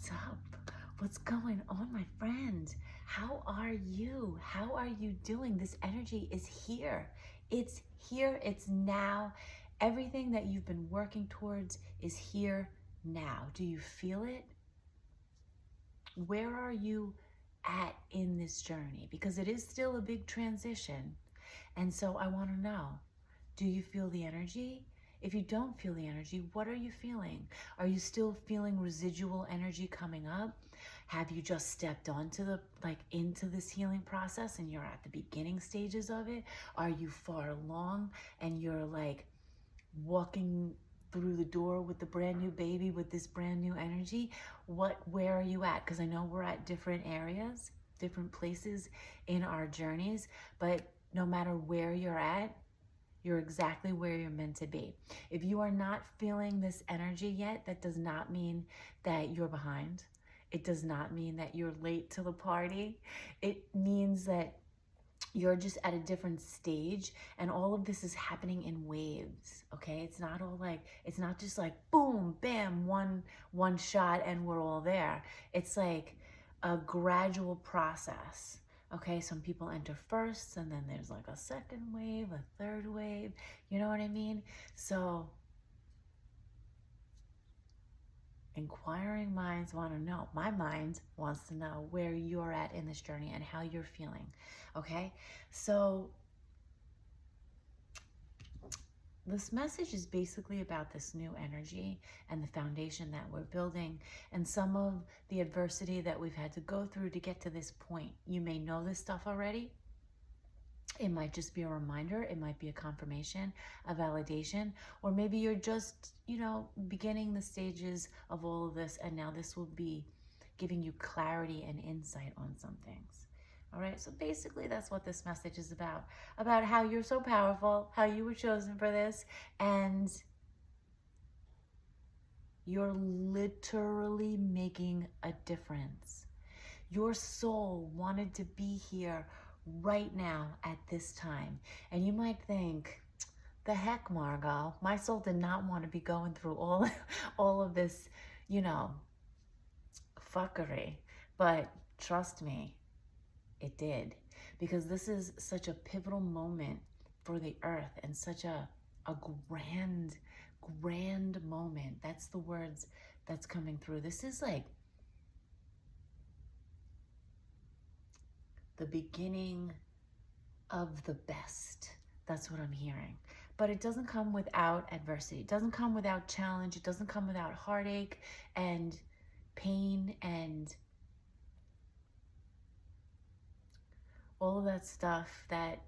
What's up? What's going on, my friend? How are you? How are you doing? This energy is here. It's here. It's now. Everything that you've been working towards is here now. Do you feel it? Where are you at in this journey? Because it is still a big transition. And so I want to know, do you feel the energy? If you don't feel the energy, what are you feeling? Are you still feeling residual energy coming up? Have you just stepped into this healing process and you're at the beginning stages of it? Are you far along and you're like walking through the door with the brand new baby with this brand new energy? Where are you at? Because I know we're at different areas, different places in our journeys, but no matter where you're at, you're exactly where you're meant to be. If you are not feeling this energy yet, that does not mean that you're behind. It does not mean that you're late to the party. It means that you're just at a different stage, and all of this is happening in waves. Okay, it's not just like boom bam, one shot and we're all there. It's like a gradual process. Okay, some people enter first and then there's like a second wave, a third wave, you know what I mean? So inquiring minds want to know. My mind wants to know where you're at in this journey and how you're feeling. Okay, so this message is basically about this new energy and the foundation that we're building and some of the adversity that we've had to go through to get to this point. You may know this stuff already. It might just be a reminder. It might be a confirmation, a validation, or maybe you're just, beginning the stages of all of this, and now this will be giving you clarity and insight on some things. All right, so basically that's what this message is about how you're so powerful, how you were chosen for this, and you're literally making a difference. Your soul wanted to be here right now at this time. And you might think, the heck, Margot, my soul did not want to be going through all of this, fuckery. But trust me, it did. Because this is such a pivotal moment for the earth and such a grand moment. That's the words that's coming through. This is like the beginning of the best. That's what I'm hearing. But it doesn't come without adversity. It doesn't come without challenge. It doesn't come without heartache and pain and all of that stuff that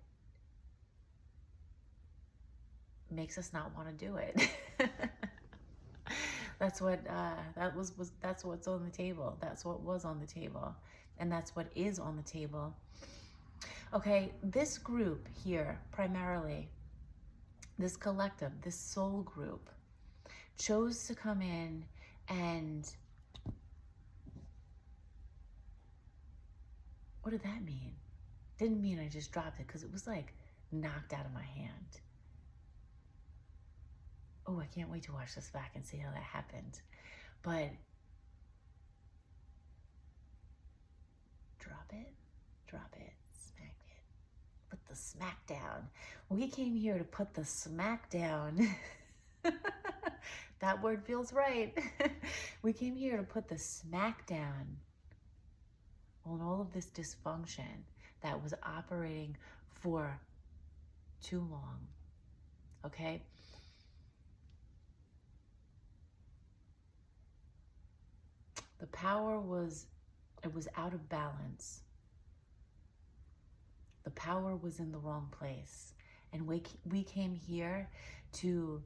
makes us not want to do it. That's what that's what's on the table. That's what was on the table, and that's what is on the table. Okay, this group here, primarily, this collective, this soul group, chose to come in and what did that mean? Didn't mean I just dropped it, because it was like knocked out of my hand. Oh, I can't wait to watch this back and see how that happened. But drop it, smack it, put the smack down. We came here to put the smack down. That word feels right. We came here to put the smack down on all of this dysfunction that was operating for too long. Okay? The power was out of balance. The power was in the wrong place. And we came here to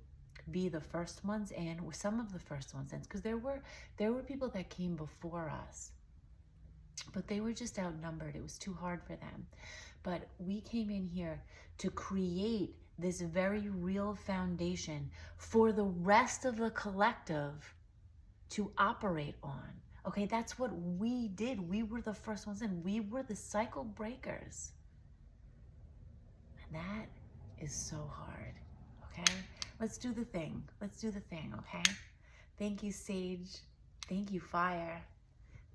be the first ones, and some of the first ones, because there were people that came before us, but they were just outnumbered. It was too hard for them. But we came in here to create this very real foundation for the rest of the collective to operate on. Okay, that's what we did. We were the first ones in. We were the cycle breakers. And that is so hard. Okay, let's do the thing. Okay? Thank you, Sage. Thank you, Fire.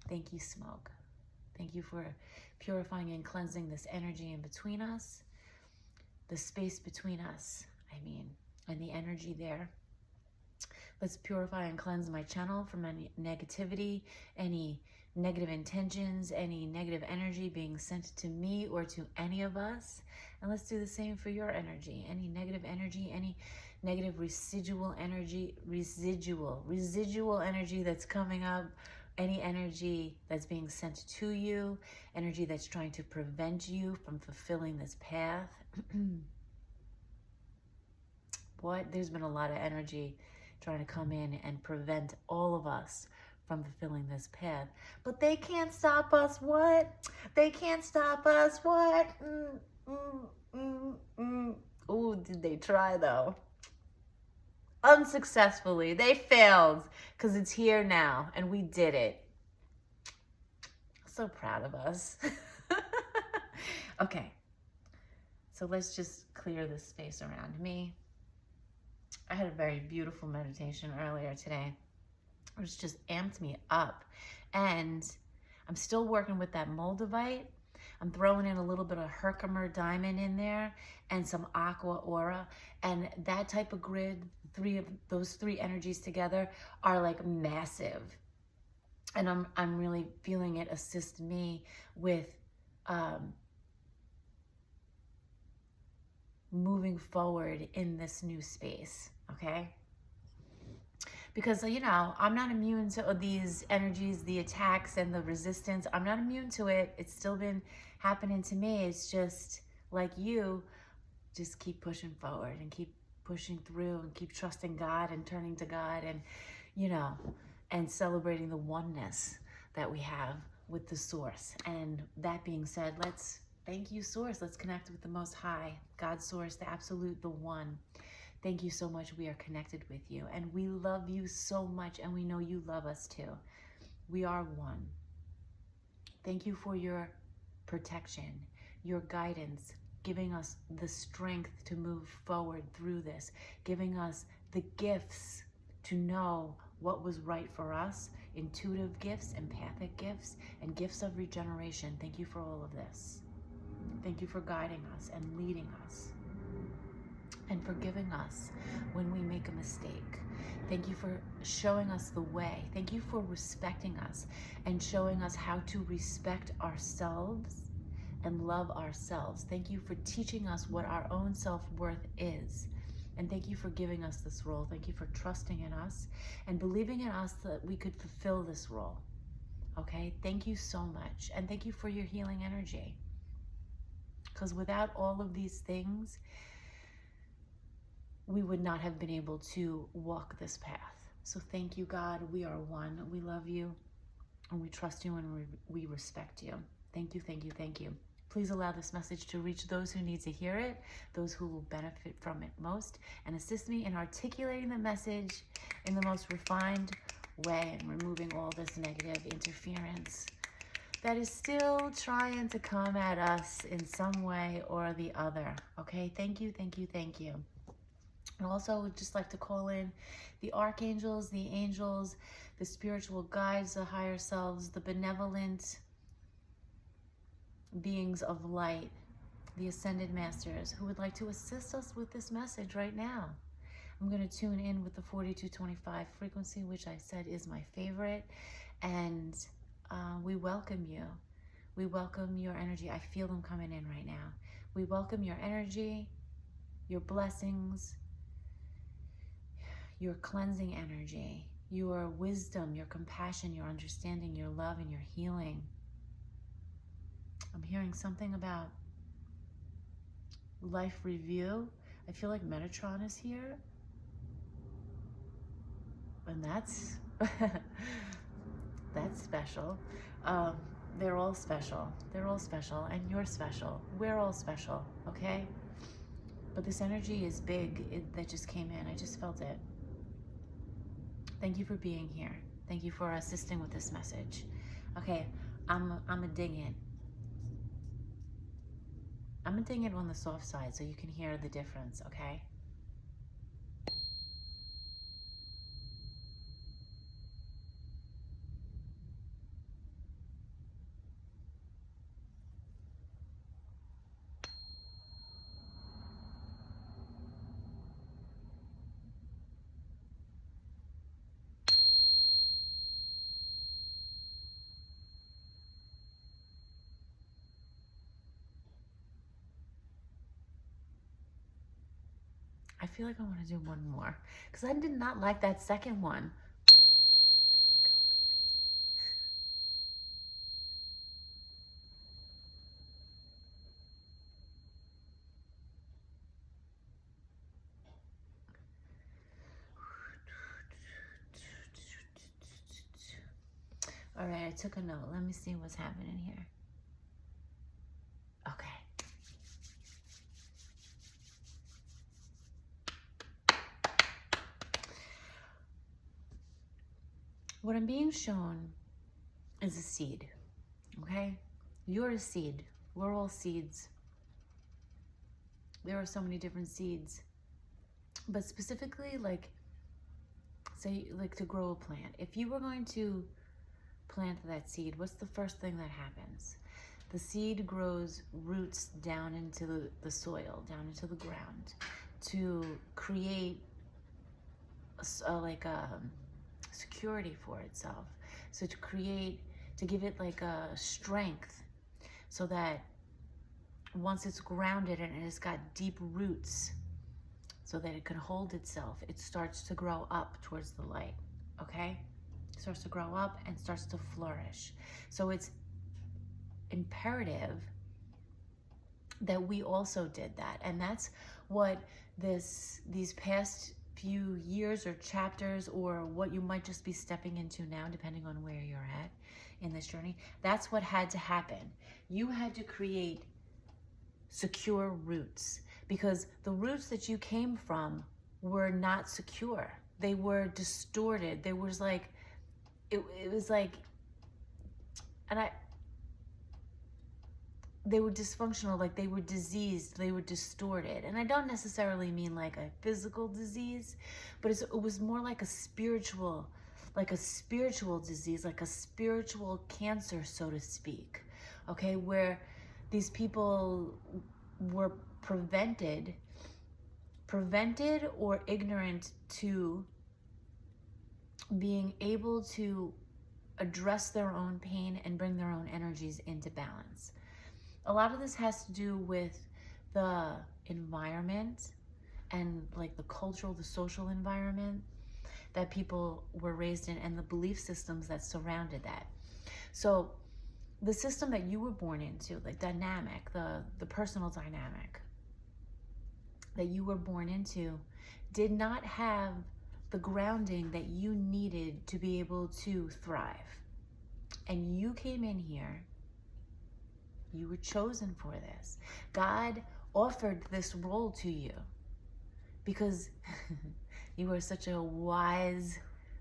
Thank you, smoke. Thank you for purifying and cleansing this energy in between us, the space between us, and the energy there. Let's purify and cleanse my channel from any negativity, any negative intentions, any negative energy being sent to me or to any of us. And let's do the same for your energy. Any negative energy, any negative residual energy that's coming up, any energy that's being sent to you, energy that's trying to prevent you from fulfilling this path. What? There's been a lot of energy trying to come in and prevent all of us from fulfilling this path. But they can't stop us, what? They can't stop us, what? Ooh, did they try though? Unsuccessfully. They failed because it's here now and we did it. So proud of us. Okay, so let's just clear this space around me. I had a very beautiful meditation earlier today, which just amped me up. And I'm still working with that Moldavite. I'm throwing in a little bit of Herkimer diamond in there and some aqua aura. And that type of grid, those three energies together are like massive. And I'm really feeling it assist me with moving forward in this new space, okay? Because, you know, I'm not immune to these energies, the attacks and the resistance. I'm not immune to it. It's still been happening to me. It's just like you, just keep pushing forward and keep pushing through and keep trusting God and turning to God and, you know, and celebrating the oneness that we have with the source. And that being said, let's thank you, source. Let's connect with the Most High, God, source, the absolute, the one. Thank you so much. We are connected with you and we love you so much and we know you love us too. We are one. Thank you for your protection, your guidance, giving us the strength to move forward through this, giving us the gifts to know what was right for us, intuitive gifts, empathic gifts, and gifts of regeneration. Thank you for all of this. Thank you for guiding us and leading us and forgiving us when we make a mistake. Thank you for showing us the way. Thank you for respecting us and showing us how to respect ourselves and love ourselves. Thank you for teaching us what our own self-worth is. And thank you for giving us this role. Thank you for trusting in us and believing in us that we could fulfill this role. Okay? Thank you so much. And thank you for your healing energy. Because without all of these things, we would not have been able to walk this path. So thank you, God. We are one. We love you and we trust you and we respect you. Thank you, thank you, thank you. Please allow this message to reach those who need to hear it, those who will benefit from it most, and assist me in articulating the message in the most refined way and removing all this negative interference that is still trying to come at us in some way or the other. Okay, thank you, thank you, thank you. And also, would just like to call in the archangels, the angels, the spiritual guides, the higher selves, the benevolent beings of light, the ascended masters who would like to assist us with this message right now. I'm going to tune in with the 4225 frequency, which I said is my favorite. And we welcome you. We welcome your energy. I feel them coming in right now. We welcome your energy, your blessings, your cleansing energy, your wisdom, your compassion, your understanding, your love, and your healing. I'm hearing something about life review. I feel like Metatron is here. And that's that's special. They're all special. They're all special. And you're special. We're all special, okay? But this energy is big. That just came in. I just felt it. Thank you for being here. Thank you for assisting with this message. Okay, I'm a ding in. I'm gonna ding it on the soft side so you can hear the difference, okay? I feel like I want to do one more because I did not like that second one. All right, I took a note. Let me see what's happening here. Okay. What I'm being shown is a seed, okay? You're a seed. We're all seeds. There are so many different seeds. But specifically, like, say, like to grow a plant. If you were going to plant that seed, what's the first thing that happens? The seed grows roots down into the soil, down into the ground, to create like a security for itself. So to give it like a strength, so that once it's grounded and it has got deep roots, so that it can hold itself, it starts to grow up towards the light, okay? It starts to grow up and starts to flourish. So it's imperative that we also did that. And that's what these past few years or chapters, or what you might just be stepping into now, depending on where you're at in this journey, that's what had to happen. You had to create secure roots, because the roots that you came from were not secure. They were distorted. There was like, it was like, they were dysfunctional, like they were diseased, they were distorted. And I don't necessarily mean like a physical disease, but it was more like a spiritual disease, like a spiritual cancer, so to speak, okay, where these people were prevented or ignorant to being able to address their own pain and bring their own energies into balance. A lot of this has to do with the environment and like the cultural, the social environment that people were raised in, and the belief systems that surrounded that. So the system that you were born into, like dynamic, the personal dynamic that you were born into, did not have the grounding that you needed to be able to thrive. And you came in here, you were chosen for this. God offered this role to you because you are such a wise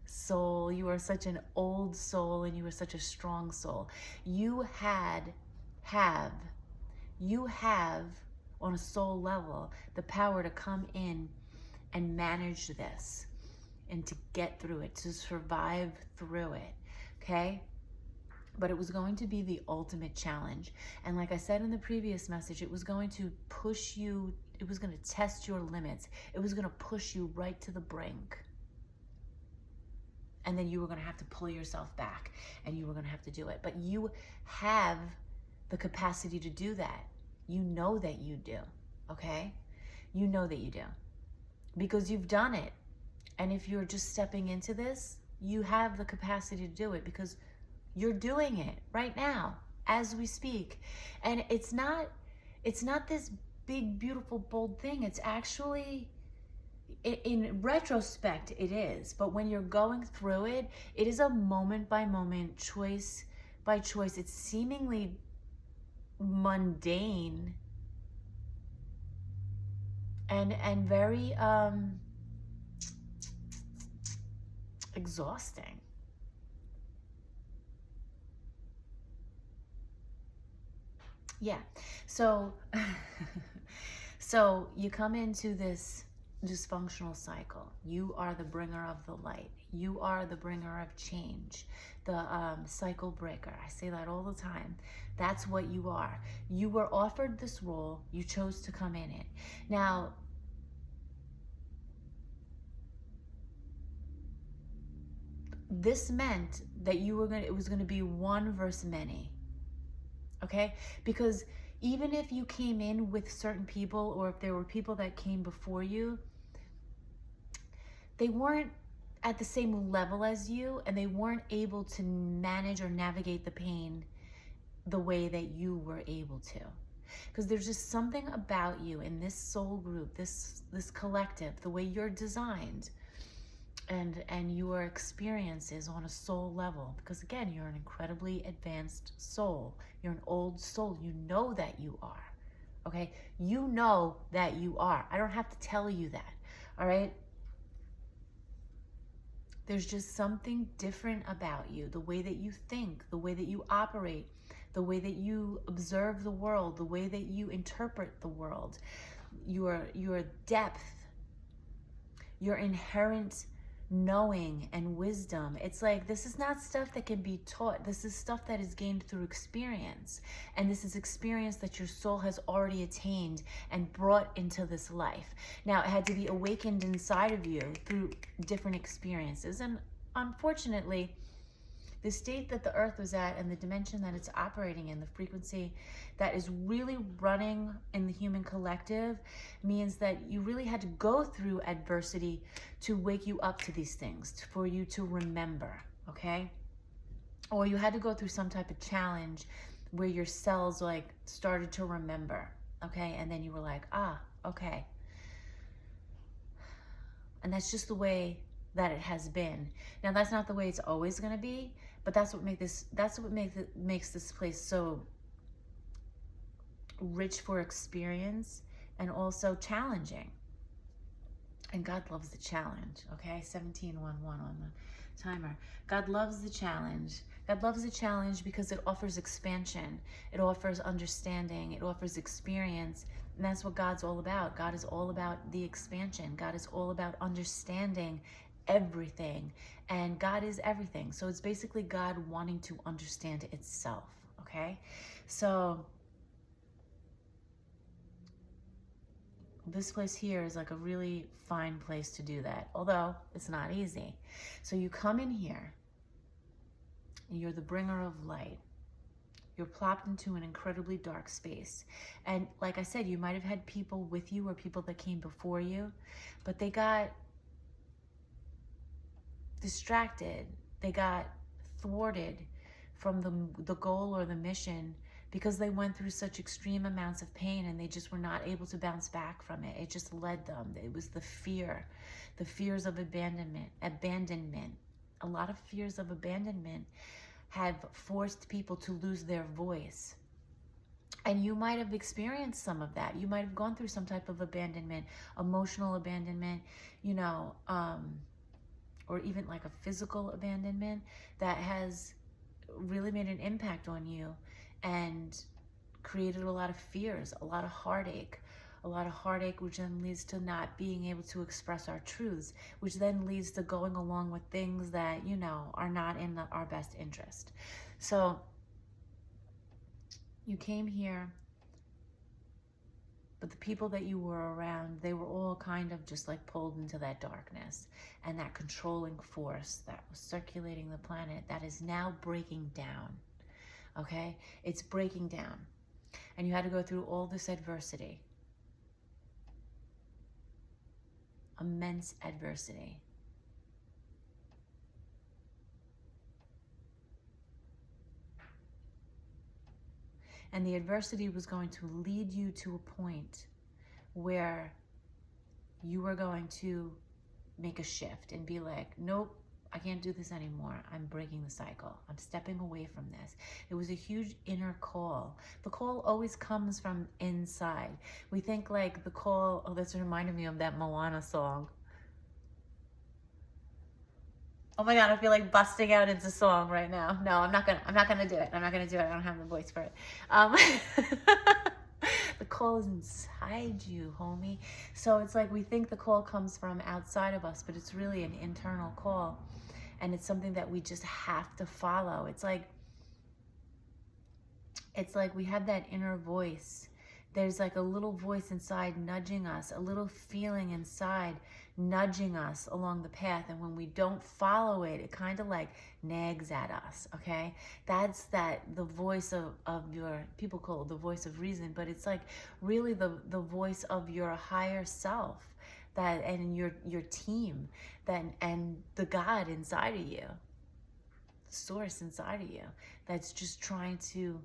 soul, you are such an old soul, and you are such a strong soul. You have on a soul level the power to come in and manage this and to get through it, to survive through it, okay? But it was going to be the ultimate challenge. And like I said in the previous message, it was going to push you, it was going to test your limits. It was going to push you right to the brink. And then you were going to have to pull yourself back, and you were going to have to do it. But you have the capacity to do that. You know that you do, okay? You know that you do, because you've done it. And if you're just stepping into this, you have the capacity to do it, because you're doing it right now as we speak. And it's not this big, beautiful, bold thing. It's actually, in retrospect, it is. But when you're going through it, it is a moment by moment, choice by choice. It's seemingly mundane and very exhausting. Yeah. So so you come into this dysfunctional cycle. You are the bringer of the light. You are the bringer of change, the cycle breaker. I say that all the time. That's what you are. You were offered this role. You chose to come in it. Now, this meant that it was going to be one versus many. Okay? Because even if you came in with certain people, or if there were people that came before you, they weren't at the same level as you, and they weren't able to manage or navigate the pain the way that you were able to. Because there's just something about you in this soul group, this collective, the way you're designed, and your experiences on a soul level. Because again, you're an incredibly advanced soul. You're an old soul. You know that you are. Okay? You know that you are. I don't have to tell you that. All right? There's just something different about you, the way that you think, the way that you operate, the way that you observe the world, the way that you interpret the world, your depth, your inherent knowing and wisdom. It's like, this is not stuff that can be taught. This is stuff that is gained through experience. And this is experience that your soul has already attained and brought into this life. Now, it had to be awakened inside of you through different experiences. And unfortunately, the state that the earth was at and the dimension that it's operating in, the frequency that is really running in the human collective, means that you really had to go through adversity to wake you up to these things, for you to remember, okay? Or you had to go through some type of challenge where your cells like started to remember, okay? And then you were like, ah, okay. And that's just the way that it has been. Now, that's not the way it's always going to be, but that's what makes this place so rich for experience and also challenging. And God loves the challenge, okay? 17:11 on the timer. God loves the challenge. God loves the challenge because it offers expansion. It offers understanding. It offers experience. And that's what God's all about. God is all about the expansion. God is all about understanding everything. And God is everything. So it's basically God wanting to understand itself, okay? So this place here is like a really fine place to do that, although it's not easy. So you come in here, and you're the bringer of light. You're plopped into an incredibly dark space. And like I said, you might have had people with you or people that came before you, but they got distracted. They got thwarted from the goal or the mission because they went through such extreme amounts of pain and they just were not able to bounce back from it. It just led them. It was the fears of abandonment. A lot of fears of abandonment have forced people to lose their voice. And you might have experienced some of that. You might have gone through some type of abandonment, emotional abandonment, or even like a physical abandonment that has really made an impact on you and created a lot of fears, a lot of heartache, which then leads to not being able to express our truths, which then leads to going along with things that, are not in our best interest. So you came here, but the people that you were around, they were all kind of just like pulled into that darkness and that controlling force that was circulating the planet that is now breaking down, okay? It's breaking down. And you had to go through all this adversity. Immense adversity. And the adversity was going to lead you to a point where you were going to make a shift and be like, nope, I can't do this anymore. I'm breaking the cycle. I'm stepping away from this. It was a huge inner call. The call always comes from inside. We think like the call, oh, this reminded me of that Moana song. Oh my God, I feel like busting out into song right now. No, I'm not gonna do it. I'm not gonna do it. I don't have the voice for it. The call is inside you, homie. So it's like we think the call comes from outside of us, but it's really an internal call. And it's something that we just have to follow. It's like we have that inner voice. There's like a little voice inside nudging us, a little feeling inside nudging us along the path. And when we don't follow it, it kind of like nags at us, okay? That's the voice of your, people call it the voice of reason, but it's like really the voice of your higher self that, and your team, that, and the God inside of you, the source inside of you, that's just trying to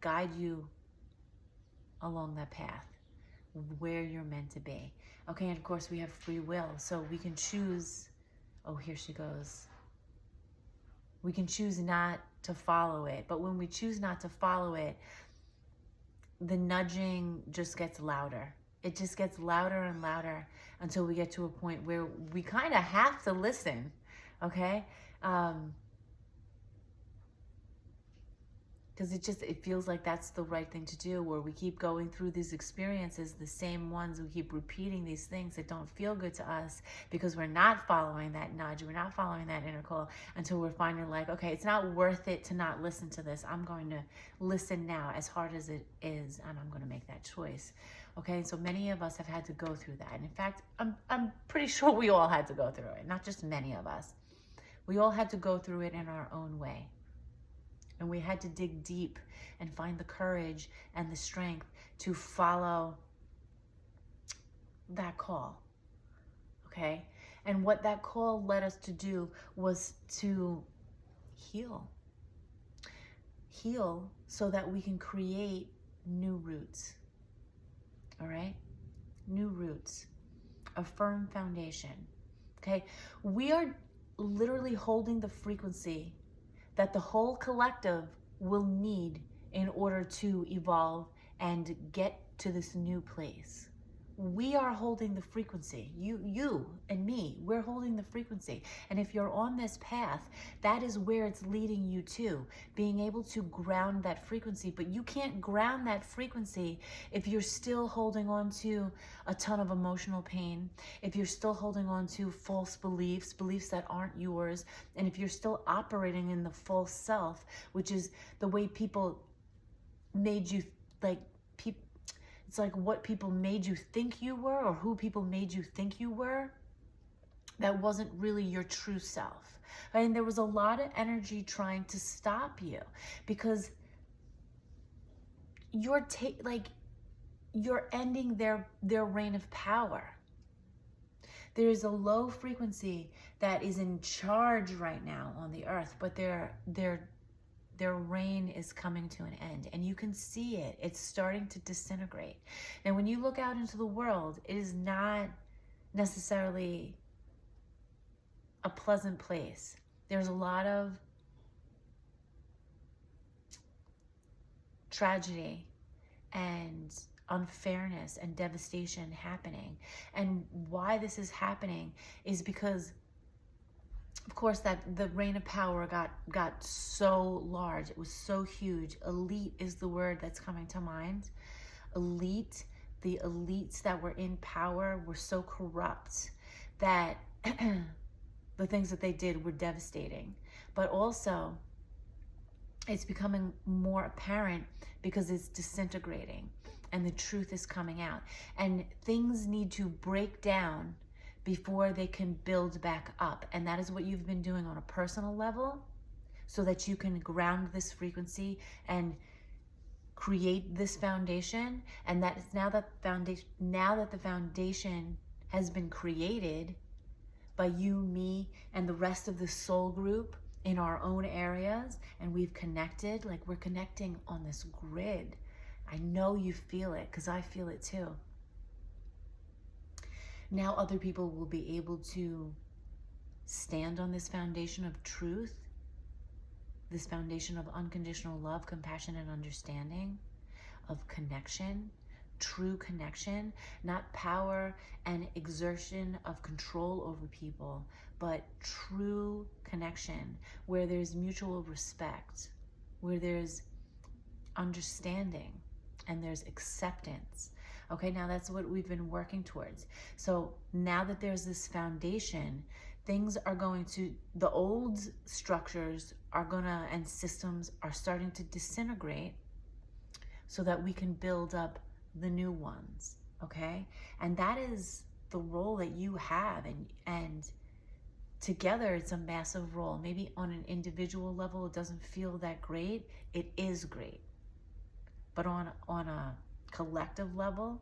guide you along that path where you're meant to be. Okay, and of course we have free will, so we can choose. Oh, here she goes. We can choose not to follow it, but when we choose not to follow it, the nudging just gets louder. It just gets louder and louder until we get to a point where we kind of have to listen, okay? Because it feels like that's the right thing to do, where we keep going through these experiences, the same ones, we keep repeating these things that don't feel good to us because we're not following that nudge, we're not following that inner call, until we're finally like, okay, it's not worth it to not listen to this. I'm going to listen now, as hard as it is, and I'm going to make that choice. Okay, so many of us have had to go through that. And in fact, I'm pretty sure we all had to go through it, not just many of us. We all had to go through it in our own way. And we had to dig deep and find the courage and the strength to follow that call, okay? And what that call led us to do was to heal. Heal so that we can create new roots, all right? New roots, a firm foundation, okay? We are literally holding the frequency that the whole collective will need in order to evolve and get to this new place. We are holding the frequency. You and me, we're holding the frequency. And if you're on this path, that is where it's leading you to, being able to ground that frequency. But you can't ground that frequency if you're still holding on to a ton of emotional pain, if you're still holding on to false beliefs, beliefs that aren't yours, and if you're still operating in the false self, which is the way people made you, like, it's like what people made you think you were, or who people made you think you were, that wasn't really your true self. I mean, there was a lot of energy trying to stop you because you're ending their reign of power. There is a low frequency that is in charge right now on the earth, but their reign is coming to an end, and you can see it. It's starting to disintegrate. And when you look out into the world, it is not necessarily a pleasant place. There's a lot of tragedy and unfairness and devastation happening. And why this is happening is because, of course, that the reign of power got so large. It was so huge. Elite is the word that's coming to mind. Elite, the elites that were in power were so corrupt that the things that they did were devastating. But also, it's becoming more apparent because it's disintegrating and the truth is coming out. And things need to break down before they can build back up. And that is what you've been doing on a personal level, so that you can ground this frequency and create this foundation. And that is now that the foundation has been created by you, me, and the rest of the soul group in our own areas, and we've connected, like we're connecting on this grid. I know you feel it, because I feel it too. Now other people will be able to stand on this foundation of truth, this foundation of unconditional love, compassion, and understanding, of connection, true connection, not power and exertion of control over people, but true connection where there's mutual respect, where there's understanding, and there's acceptance. Okay, now that's what we've been working towards. So now that there's this foundation, things are going to, the old structures are gonna, and systems are starting to disintegrate so that we can build up the new ones, okay? And that is the role that you have, and together it's a massive role. Maybe on an individual level it doesn't feel that great. It is great. But on a collective level,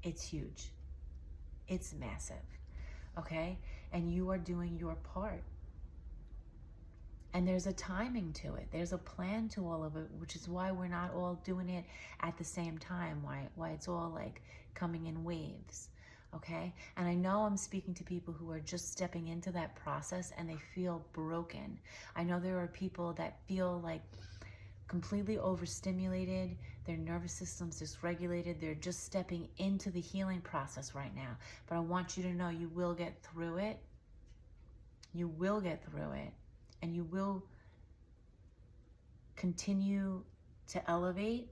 it's huge. It's massive, okay? And you are doing your part. And there's a timing to it. There's a plan to all of it, which is why we're not all doing it at the same time, why it's all like coming in waves, okay? And I know I'm speaking to people who are just stepping into that process and they feel broken. I know there are people that feel like completely overstimulated, their nervous system's dysregulated, they're just stepping into the healing process right now. But I want you to know you will get through it. You will get through it. And you will continue to elevate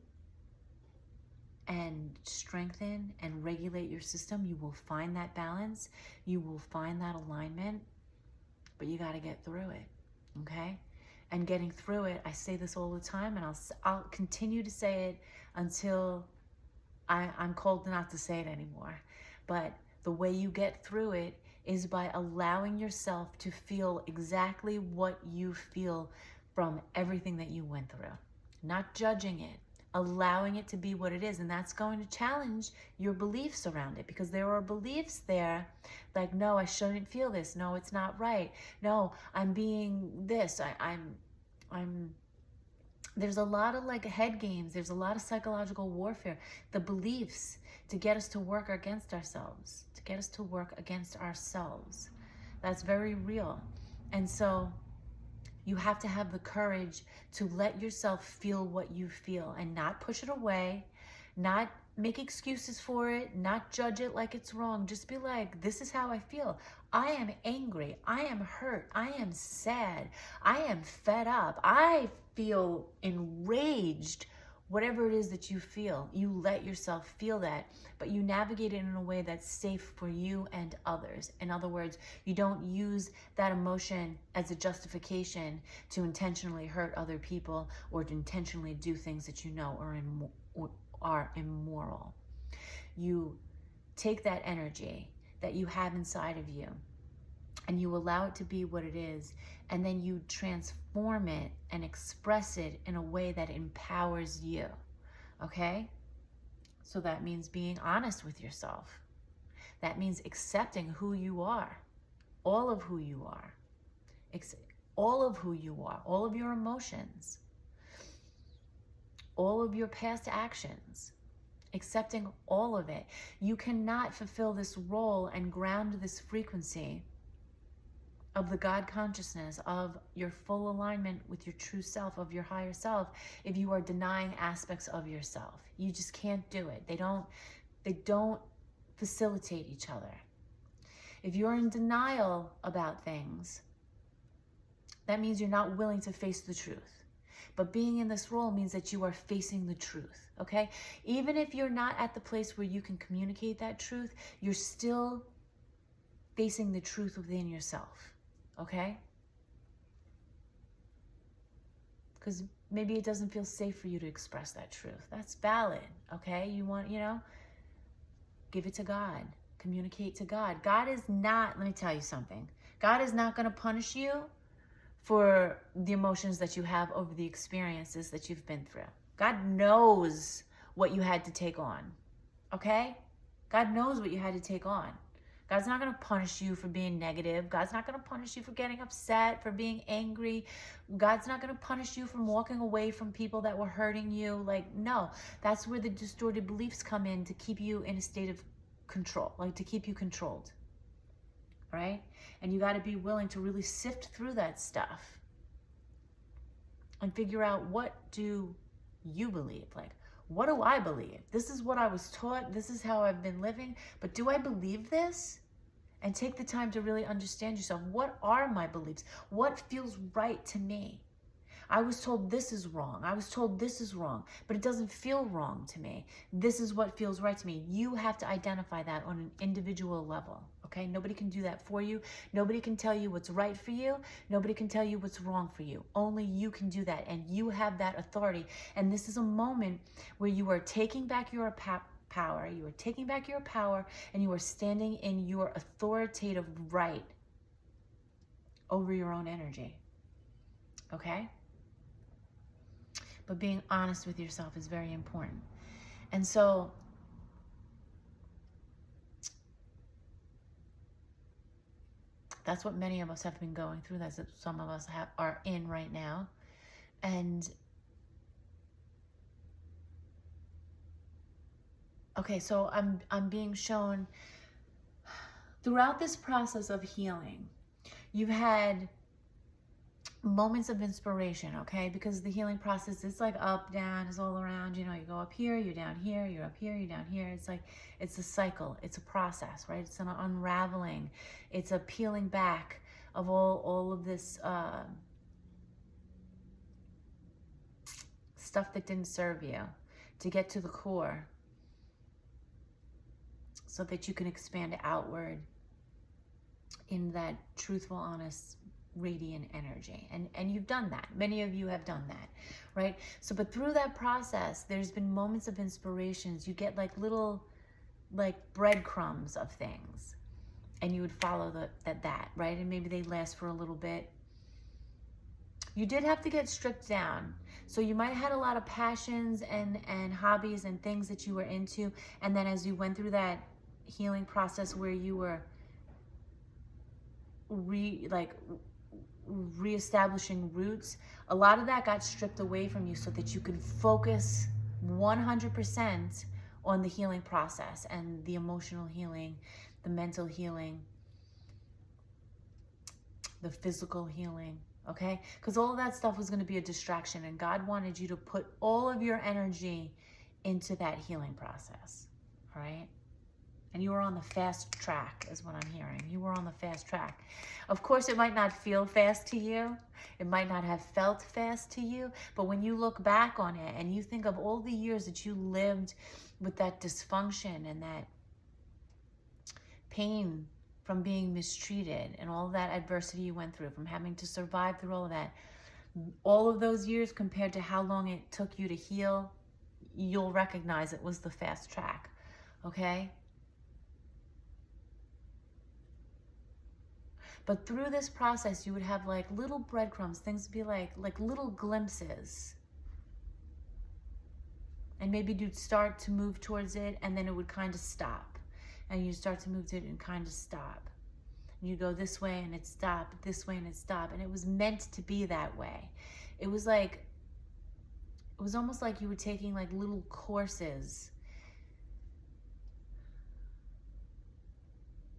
and strengthen and regulate your system. You will find that balance. You will find that alignment. But you got to get through it, okay? And getting through it, I say this all the time, and I'll continue to say it until I'm cold not to say it anymore. But the way you get through it is by allowing yourself to feel exactly what you feel from everything that you went through. Not judging it, allowing it to be what it is. And that's going to challenge your beliefs around it, because there are beliefs there like, no, I shouldn't feel this. No, it's not right. No, I'm being this. I'm there's a lot of like head games. There's a lot of psychological warfare. The beliefs to get us to work against ourselves, to get us to work against ourselves. That's very real. And so you have to have the courage to let yourself feel what you feel and not push it away, not make excuses for it, not judge it like it's wrong. Just be like, this is how I feel. I am angry. I am hurt. I am sad. I am fed up. I feel enraged. Whatever it is that you feel, you let yourself feel that, but you navigate it in a way that's safe for you and others. In other words, you don't use that emotion as a justification to intentionally hurt other people or to intentionally do things that you know are immoral. You take that energy that you have inside of you and you allow it to be what it is, and then you transform it and express it in a way that empowers you, okay? So that means being honest with yourself. That means accepting who you are, all of who you are, all of who you are, all of your emotions, all of your past actions, accepting all of it. You cannot fulfill this role and ground this frequency of the God consciousness, of your full alignment with your true self, of your higher self, if you are denying aspects of yourself. You just can't do it. They don't facilitate each other. If you're in denial about things, that means you're not willing to face the truth. But being in this role means that you are facing the truth, okay? Even if you're not at the place where you can communicate that truth, you're still facing the truth within yourself, okay? Because maybe it doesn't feel safe for you to express that truth. That's valid, okay? You want, give it to God. Communicate to God. God is not, let me tell you something. God is not going to punish you for the emotions that you have over the experiences that you've been through. God knows what you had to take on, okay? God knows what you had to take on. God's not going to punish you for being negative. God's not going to punish you for getting upset, for being angry. God's not going to punish you from walking away from people that were hurting you. Like, no, that's where the distorted beliefs come in to keep you in a state of control, like to keep you controlled, right? And you got to be willing to really sift through that stuff and figure out, what do you believe? Like, what do I believe? This is what I was taught. This is how I've been living. But do I believe this? And take the time to really understand yourself. What are my beliefs? What feels right to me? I was told this is wrong. I was told this is wrong, but it doesn't feel wrong to me. This is what feels right to me. You have to identify that on an individual level, okay? Nobody can do that for you. Nobody can tell you what's right for you. Nobody can tell you what's wrong for you. Only you can do that, and you have that authority. And this is a moment where you are taking back your power. You are taking back your power, and you are standing in your authoritative right over your own energy, okay? But being honest with yourself is very important. And so That's what many of us have been going through. That's what some of us are in right now. And okay, so I'm being shown throughout this process of healing, you've had moments of inspiration, okay? Because the healing process is like up, down, is all around. You know, you go up here, you're down here, you're up here, you're down here. It's like, it's a cycle, it's a process, right? It's an unraveling, it's a peeling back of all of this stuff that didn't serve you, to get to the core so that you can expand outward in that truthful, honest, radiant energy. And you've done that. Many of you have done that, right? So, but through that process, there's been moments of inspirations. You get like little, like breadcrumbs of things, and you would follow that, right? And maybe they last for a little bit. You did have to get stripped down. So you might have had a lot of passions and hobbies and things that you were into. And then as you went through that healing process where you were reestablishing roots, a lot of that got stripped away from you so that you could focus 100% on the healing process and the emotional healing, the mental healing, the physical healing, okay? Because all of that stuff was going to be a distraction, and God wanted you to put all of your energy into that healing process, all right? And you were on the fast track, is what I'm hearing. You were on the fast track. Of course, it might not feel fast to you. It might not have felt fast to you. But when you look back on it and you think of all the years that you lived with that dysfunction and that pain from being mistreated and all that adversity you went through, from having to survive through all of those years compared to how long it took you to heal, you'll recognize it was the fast track, okay? But through this process, you would have like little breadcrumbs. Things would be like little glimpses. And maybe you'd start to move towards it, and then it would kind of stop. And you'd start to move to it and kind of stop. And you go this way and it stopped, this way and it stopped. And it was meant to be that way. It was almost like you were taking like little courses.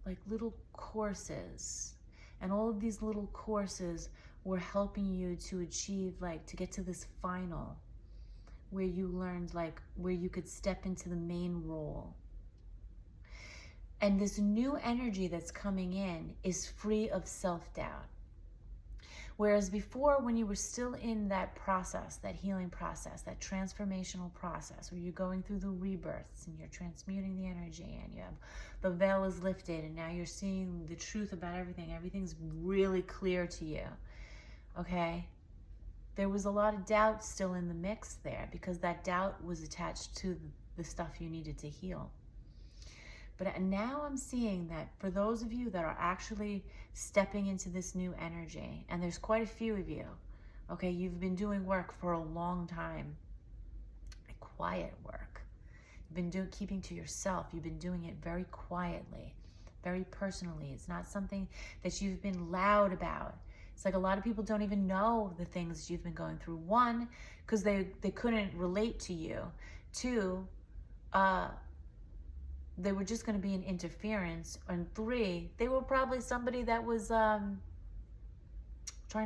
Like little courses. And all of these little courses were helping you to achieve, like, to get to this final where you learned, like, where you could step into the main role. And this new energy that's coming in is free of self-doubt. Whereas before, when you were still in that process, that healing process, that transformational process, where you're going through the rebirths and you're transmuting the energy and you have the veil is lifted and now you're seeing the truth about everything. Everything's really clear to you, okay? There was a lot of doubt still in the mix there because that doubt was attached to the stuff you needed to heal. But now I'm seeing that for those of you that are actually stepping into this new energy, and there's quite a few of you, okay, you've been doing work for a long time, quiet work. You've been keeping to yourself. You've been doing it very quietly, very personally. It's not something that you've been loud about. It's like a lot of people don't even know the things you've been going through. One, because they couldn't relate to you. Two, they were just going to be an interference. And three, they were probably somebody that was trying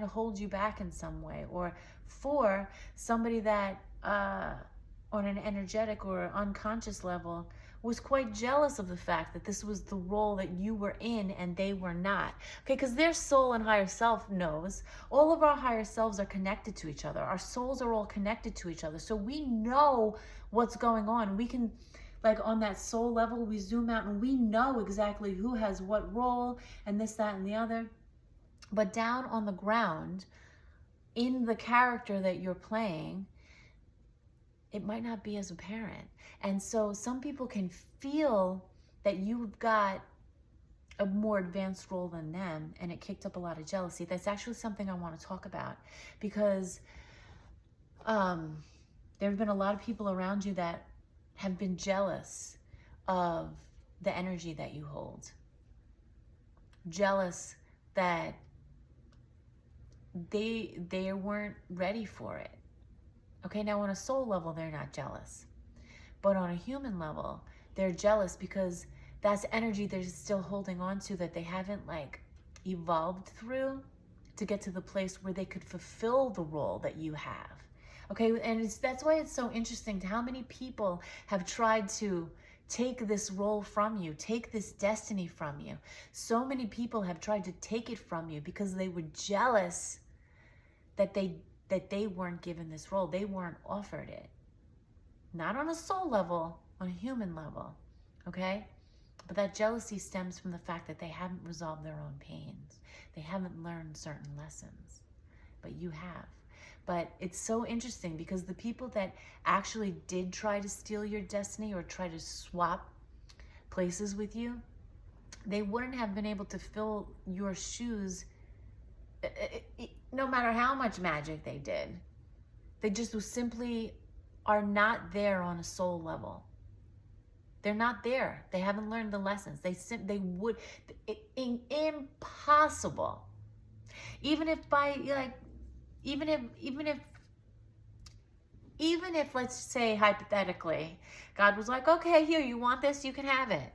to hold you back in some way. Or four, somebody that on an energetic or unconscious level was quite jealous of the fact that this was the role that you were in and they were not. Okay, because their soul and higher self knows. All of our higher selves are connected to each other. Our souls are all connected to each other. So we know what's going on. We can, like on that soul level, we zoom out and we know exactly who has what role and this, that, and the other. But down on the ground, in the character that you're playing, it might not be as apparent. And so some people can feel that you've got a more advanced role than them, and it kicked up a lot of jealousy. That's actually something I want to talk about, because there have been a lot of people around you that have been jealous of the energy that you hold. Jealous that they weren't ready for it. Okay, now on a soul level, they're not jealous. But on a human level, they're jealous because that's energy they're still holding on to that they haven't like evolved through to get to the place where they could fulfill the role that you have. Okay, and that's why it's so interesting to how many people have tried to take this role from you, take this destiny from you. So many people have tried to take it from you because they were jealous that they weren't given this role. They weren't offered it. Not on a soul level, on a human level, okay? But that jealousy stems from the fact that they haven't resolved their own pains. They haven't learned certain lessons, but you have. But it's so interesting because the people that actually did try to steal your destiny or try to swap places with you, they wouldn't have been able to fill your shoes no matter how much magic they did. They just simply are not there on a soul level. They're not there. They haven't learned the lessons. They would, impossible. Even if let's say hypothetically, God was like, okay, here, you want this, you can have it.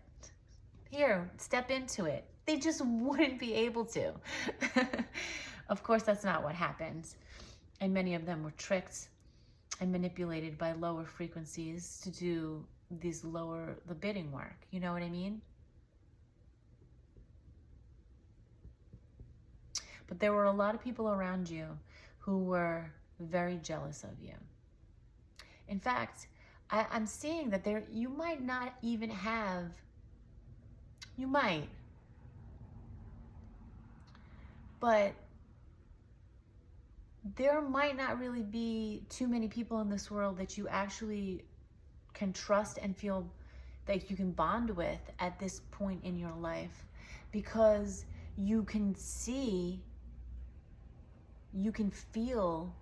Here, step into it. They just wouldn't be able to. Of course, that's not what happened. And many of them were tricked and manipulated by lower frequencies to do the bidding work. You know what I mean? But there were a lot of people around you who were very jealous of you. In fact, I'm seeing that you might not even have, you might, but there might not really be too many people in this world that you actually can trust and feel that you can bond with at this point in your life, because you can see, you can feel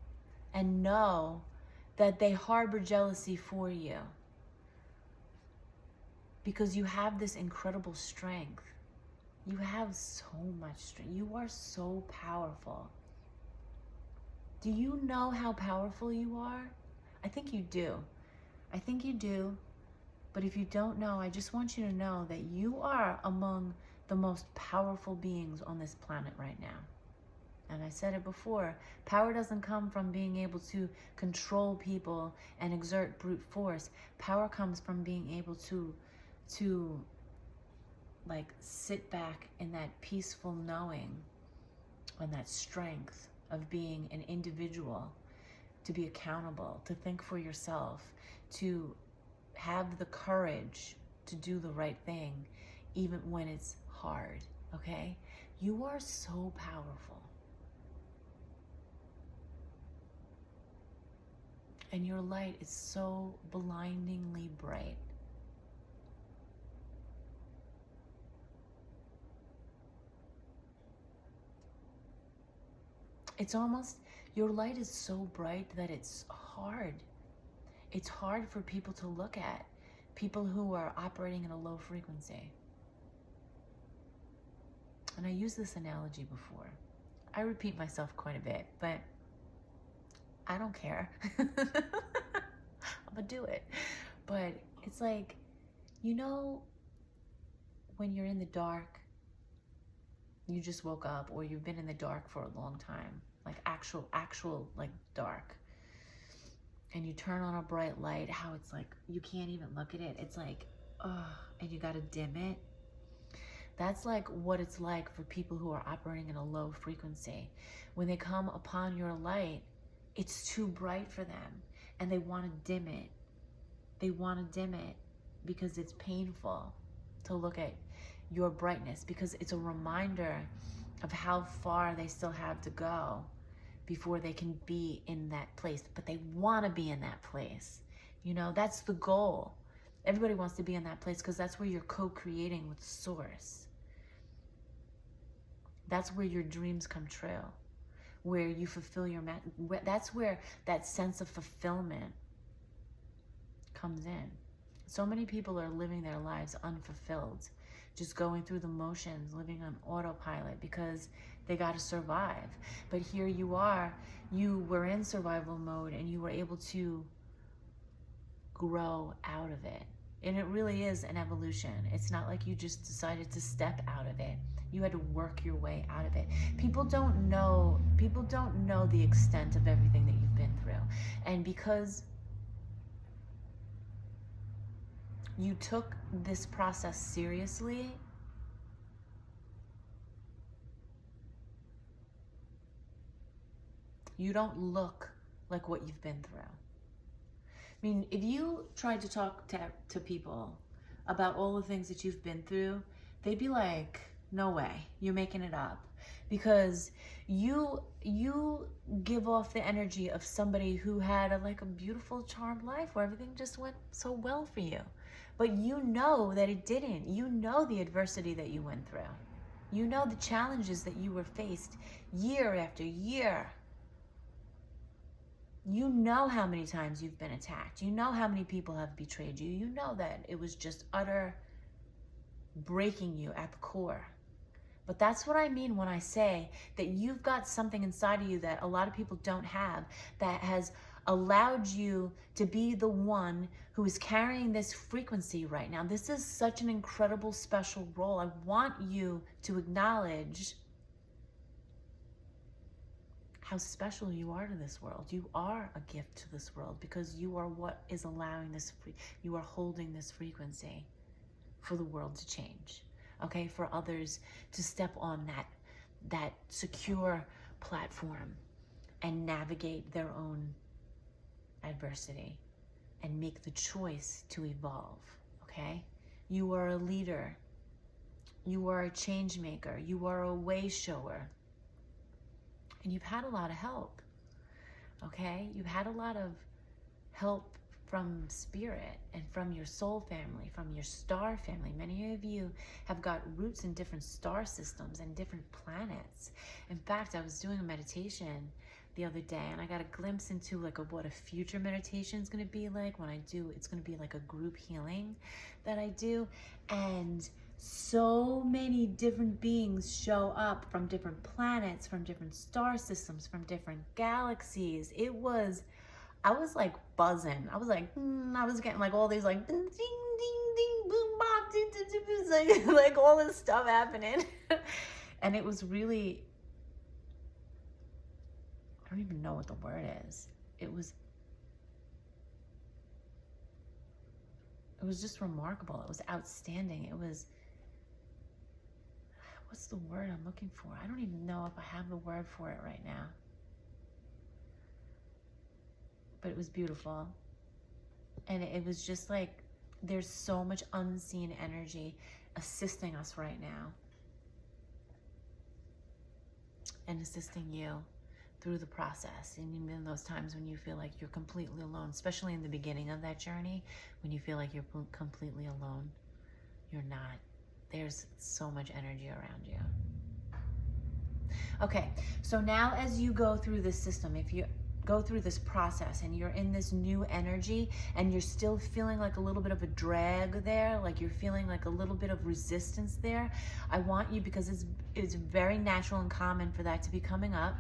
and know that they harbor jealousy for you because you have this incredible strength. You have so much strength. You are so powerful. Do you know how powerful you are? I think you do. I think you do. But if you don't know, I just want you to know that you are among the most powerful beings on this planet right now. And I said it before, power doesn't come from being able to control people and exert brute force. Power comes from being able to like sit back in that peaceful knowing and that strength of being an individual, to be accountable, to think for yourself, to have the courage to do the right thing, even when it's hard, okay? You are so powerful. And your light is so blindingly bright. It's almost, your light is so bright that it's hard. It's hard for people to look at, people who are operating in a low frequency. And I used this analogy before. I repeat myself quite a bit, but I don't care. I'm gonna do it. But it's like, you know, when you're in the dark, you just woke up, or you've been in the dark for a long time, like actual like dark, and you turn on a bright light, how it's like, you can't even look at it. It's like, and you gotta dim it. That's like what it's like for people who are operating in a low frequency. When they come upon your light, it's too bright for them, and they want to dim it. They want to dim it because it's painful to look at your brightness, because it's a reminder of how far they still have to go before they can be in that place. But they want to be in that place. You know, that's the goal. Everybody wants to be in that place because that's where you're co-creating with Source. That's where your dreams come true, where you fulfill your, that's where that sense of fulfillment comes in. So many people are living their lives unfulfilled just going through the motions, living on autopilot because they got to survive. But here you are, you were in survival mode and you were able to grow out of it. And it really is an evolution. It's not like you just decided to step out of it. You had to work your way out of it. People don't know the extent of everything that you've been through. And because you took this process seriously, you don't look like what you've been through. I mean, if you tried to talk to people about all the things that you've been through, they'd be like, no way, you're making it up. Because you give off the energy of somebody who had a beautiful, charmed life where everything just went so well for you. But you know that it didn't. You know the adversity that you went through. You know the challenges that you were faced year after year. You know how many times you've been attacked. You know how many people have betrayed you. You know that it was just utter breaking you at the core. But that's what I mean when I say that you've got something inside of you that a lot of people don't have, that has allowed you to be the one who is carrying this frequency right now. This is such an incredible, special role. I want you to acknowledge how special you are to this world. You are a gift to this world because you are what is allowing this, you are holding this frequency for the world to change, okay? For others to step on that secure platform and navigate their own adversity and make the choice to evolve, okay? You are a leader. You are a change maker. You are a way shower. And you've had a lot of help, okay? You've had a lot of help from spirit and from your soul family, from your star family. Many of you have got roots in different star systems and different planets. In fact, I was doing a meditation the other day and I got a glimpse into what a future meditation is going to be like when I do. It's going to be like a group healing that I do. And so many different beings show up from different planets, from different star systems, from different galaxies. I was like buzzing. I was like, I was getting all these ding, ding, ding, boom, bop, ding, ding, ding, like all this stuff happening. And it was really, I don't even know what the word is. It was just remarkable. It was outstanding. It was, what's the word I'm looking for? I don't even know if I have the word for it right now. But it was beautiful. And it was just like, there's so much unseen energy assisting us right now. And assisting you through the process. And even in those times when you feel like you're completely alone, especially in the beginning of that journey, when you feel like you're completely alone, you're not. There's so much energy around you. Okay, so now as you go through this system, if you go through this process and you're in this new energy and you're still feeling like a little bit of a drag there, like you're feeling like a little bit of resistance there, I want you, because it's very natural and common for that to be coming up,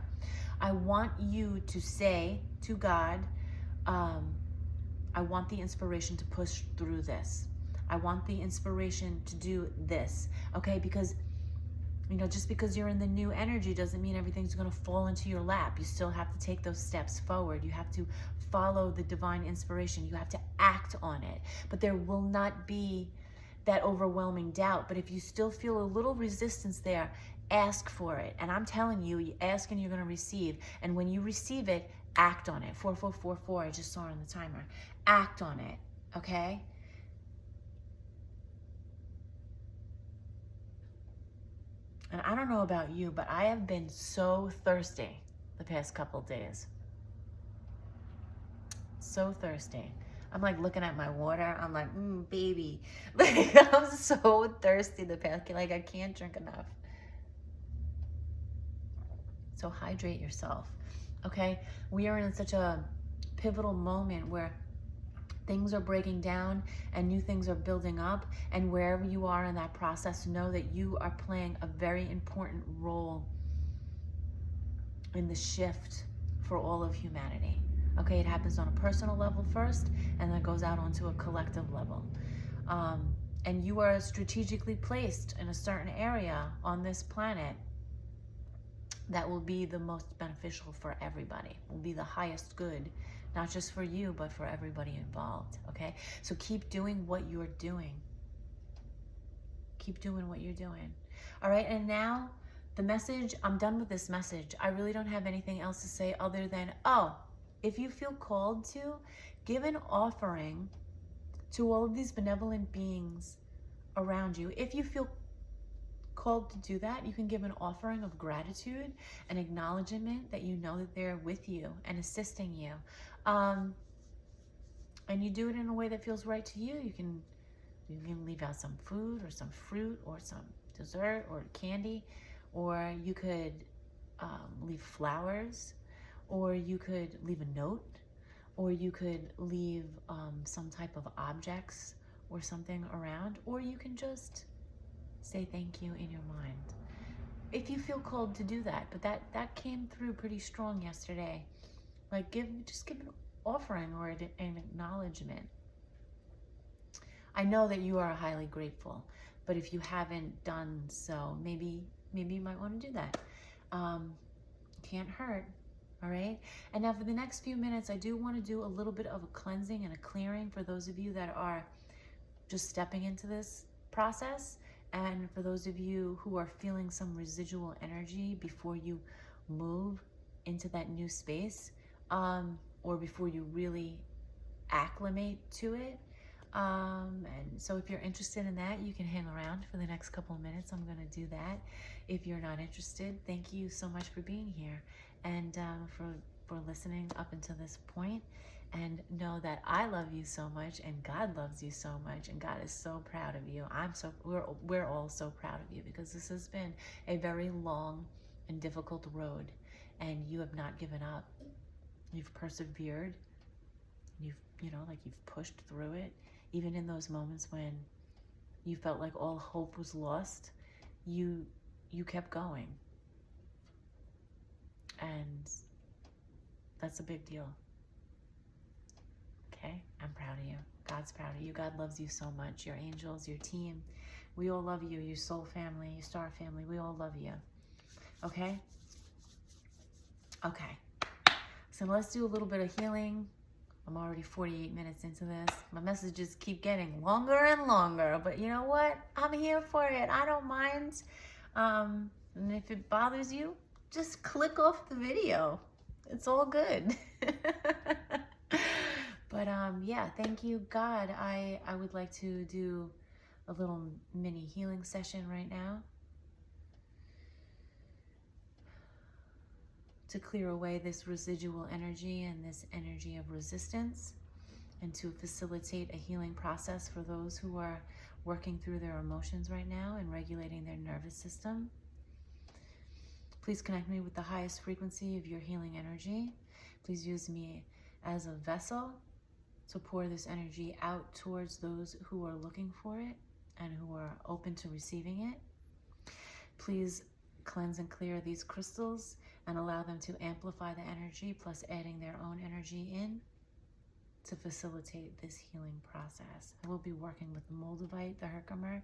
I want you to say to God, I want the inspiration to push through this. I want the inspiration to do this, okay? Because, just because you're in the new energy doesn't mean everything's going to fall into your lap. You still have to take those steps forward. You have to follow the divine inspiration. You have to act on it. But there will not be that overwhelming doubt. But if you still feel a little resistance there, ask for it. And I'm telling you, you ask and you're going to receive. And when you receive it, act on it. 4444, I just saw on the timer. Act on it, okay? And I don't know about you, but I have been so thirsty the past couple of days. So thirsty. I'm like looking at my water. I'm like, baby. Like, I'm so thirsty the past, like I can't drink enough. So hydrate yourself, okay? We are in such a pivotal moment where Things are breaking down and new things are building up. And wherever you are in that process, know that you are playing a very important role in the shift for all of humanity. Okay, it happens on a personal level first, and then goes out onto a collective level. And you are strategically placed in a certain area on this planet that will be the most beneficial for everybody, will be the highest good, not just for you, but for everybody involved, okay? So keep doing what you're doing. Keep doing what you're doing. All right, and now the message, I'm done with this message. I really don't have anything else to say other than, if you feel called to, give an offering to all of these benevolent beings around you. If you feel called to do that, you can give an offering of gratitude and acknowledgement that you know that they're with you and assisting you. And you do it in a way that feels right to you. You can leave out some food or some fruit or some dessert or candy, or you could leave flowers, or you could leave a note, or you could leave some type of objects or something around, or you can just say thank you in your mind. If you feel called to do that, but that came through pretty strong yesterday. Like just give an offering or an acknowledgement. I know that you are highly grateful, but if you haven't done so, maybe you might want to do that. Can't hurt. All right. And now for the next few minutes, I do want to do a little bit of a cleansing and a clearing for those of you that are just stepping into this process. And for those of you who are feeling some residual energy before you move into that new space, or before you really acclimate to it. And so if you're interested in that, you can hang around for the next couple of minutes. I'm going to do that. If you're not interested, thank you so much for being here and for listening up until this point. And know that I love you so much, and God loves you so much, and God is so proud of you. We're all so proud of you, because this has been a very long and difficult road, and you have not given up. You've persevered. You've pushed through it, even in those moments when you felt like all hope was lost. You kept going, and that's a big deal. Okay, I'm proud of you. God's proud of you. God loves you so much. Your angels, your team, we all love you. Your soul family, your star family, we all love you. Okay? Okay. So let's do a little bit of healing. I'm already 48 minutes into this. My messages keep getting longer and longer, but you know what? I'm here for it. I don't mind. And if it bothers you, just click off the video. It's all good. But yeah, thank you, God. I would like to do a little mini healing session right now to clear away this residual energy and this energy of resistance, and to facilitate a healing process for those who are working through their emotions right now and regulating their nervous system. Please connect me with the highest frequency of your healing energy. Please use me as a vessel to pour this energy out towards those who are looking for it and who are open to receiving it. Please cleanse and clear these crystals and allow them to amplify the energy, plus adding their own energy in to facilitate this healing process. I will be working with the Moldavite, the Herkimer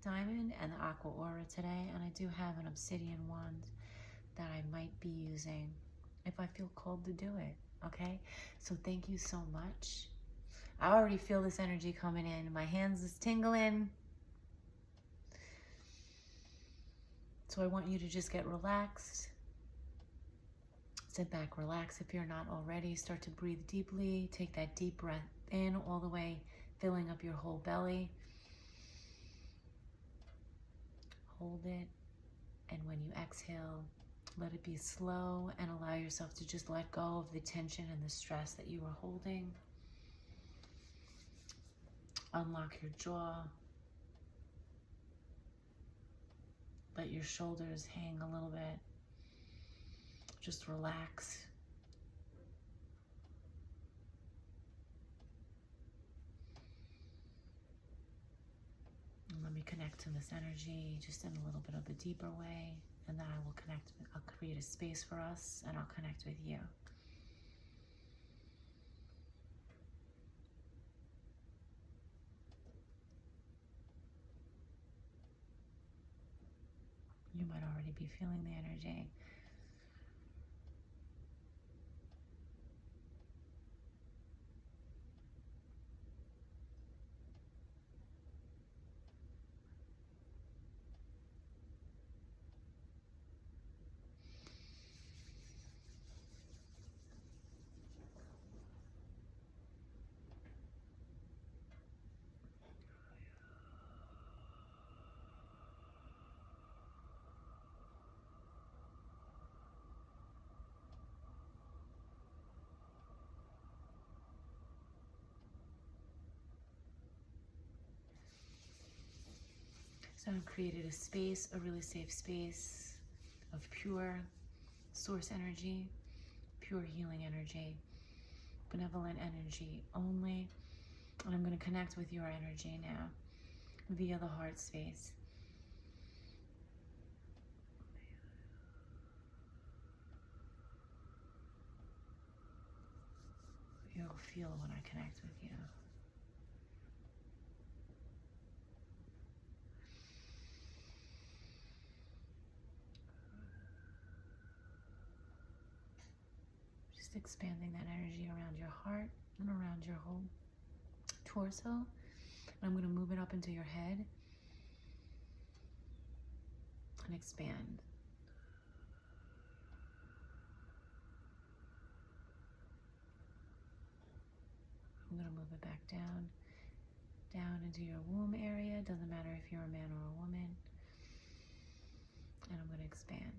diamond, and the Aqua Aura today, and I do have an obsidian wand that I might be using if I feel called to do it, okay? So thank you so much. I already feel this energy coming in. My hands is tingling. So I want you to just get relaxed. Sit back, relax if you're not already. Start to breathe deeply. Take that deep breath in all the way, filling up your whole belly. Hold it. And when you exhale, let it be slow and allow yourself to just let go of the tension and the stress that you are holding. Unlock your jaw. Let your shoulders hang a little bit. Just relax. reconnect to this energy just in a little bit of a deeper way, and then I will connect, I'll create a space for us, and I'll connect with you. You might already be feeling the energy. So I've created a space, a really safe space of pure source energy, pure healing energy, benevolent energy only. And I'm going to connect with your energy now via the heart space. You'll feel when I connect with you. Just expanding that energy around your heart and around your whole torso. And I'm going to move it up into your head and expand. I'm going to move it back down into your womb area. Doesn't matter if you're a man or a woman. And I'm going to expand.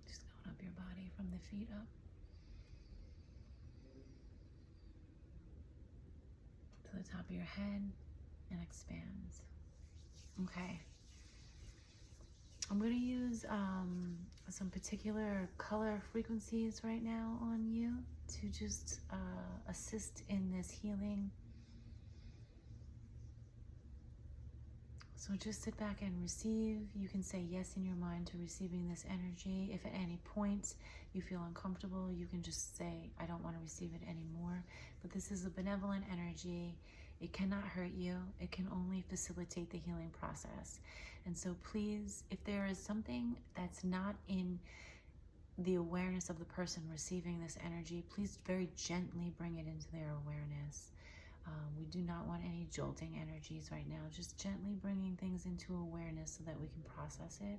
Just going up your body from the feet up to the top of your head and expands. Okay. I'm going to use some particular color frequencies right now on you to just assist in this healing. So just sit back and receive. You can say yes in your mind to receiving this energy. If at any point you feel uncomfortable, you can just say, I don't want to receive it anymore. But this is a benevolent energy. It cannot hurt you. It can only facilitate the healing process. And so please, if there is something that's not in the awareness of the person receiving this energy, please very gently bring it into their awareness. We do not want any jolting energies right now. Just gently bringing things into awareness so that we can process it.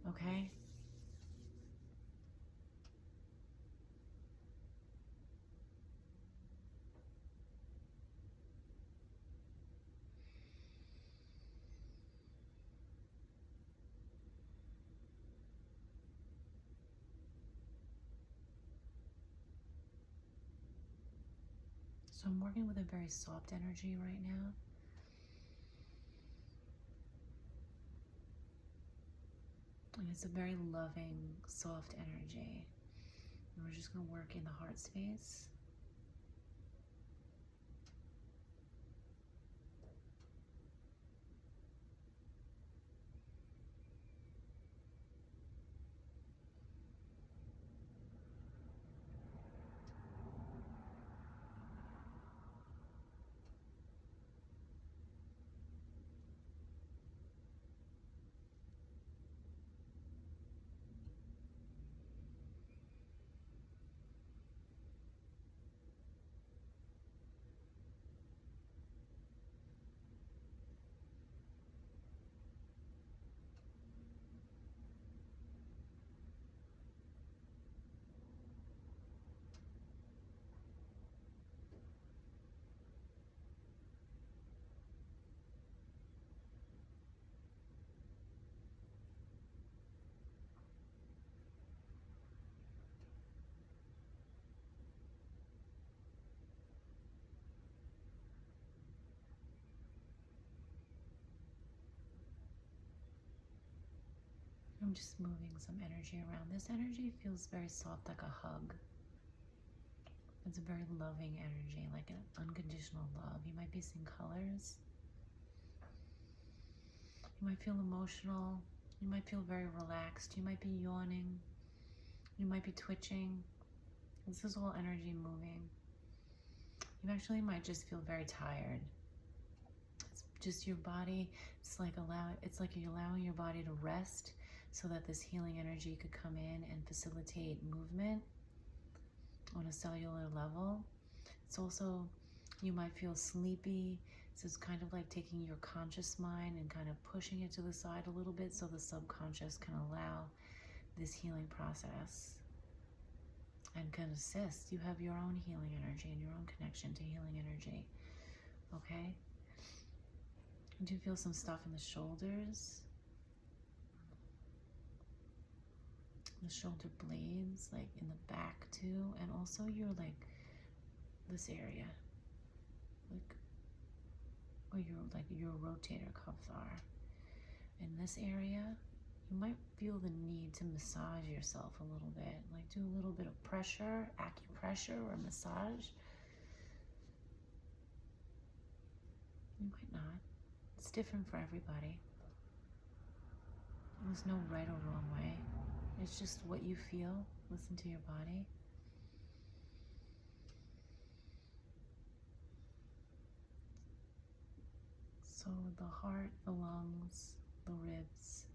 Okay? So I'm working with a very soft energy right now. And it's a very loving, soft energy. And we're just going to work in the heart space. I'm just moving some energy around. This energy feels very soft, like a hug. It's a very loving energy, like an unconditional love. You might be seeing colors. You might feel emotional. You might feel very relaxed. You might be yawning. You might be twitching. This is all energy moving. You actually might just feel very tired. It's just your body. It's like you're allowing your body to rest so that this healing energy could come in and facilitate movement on a cellular level. It's also, you might feel sleepy. So it's kind of like taking your conscious mind and kind of pushing it to the side a little bit so the subconscious can allow this healing process and can assist. You have your own healing energy and your own connection to healing energy. Okay? Do you feel some stuff in the shoulders? The shoulder blades, like in the back too, and also your this area, like where your rotator cuffs are. In this area, you might feel the need to massage yourself a little bit, like do a little bit of pressure, acupressure or massage. You might not. It's different for everybody. There's no right or wrong way. It's just what you feel. Listen to your body. So the heart, the lungs, the ribs.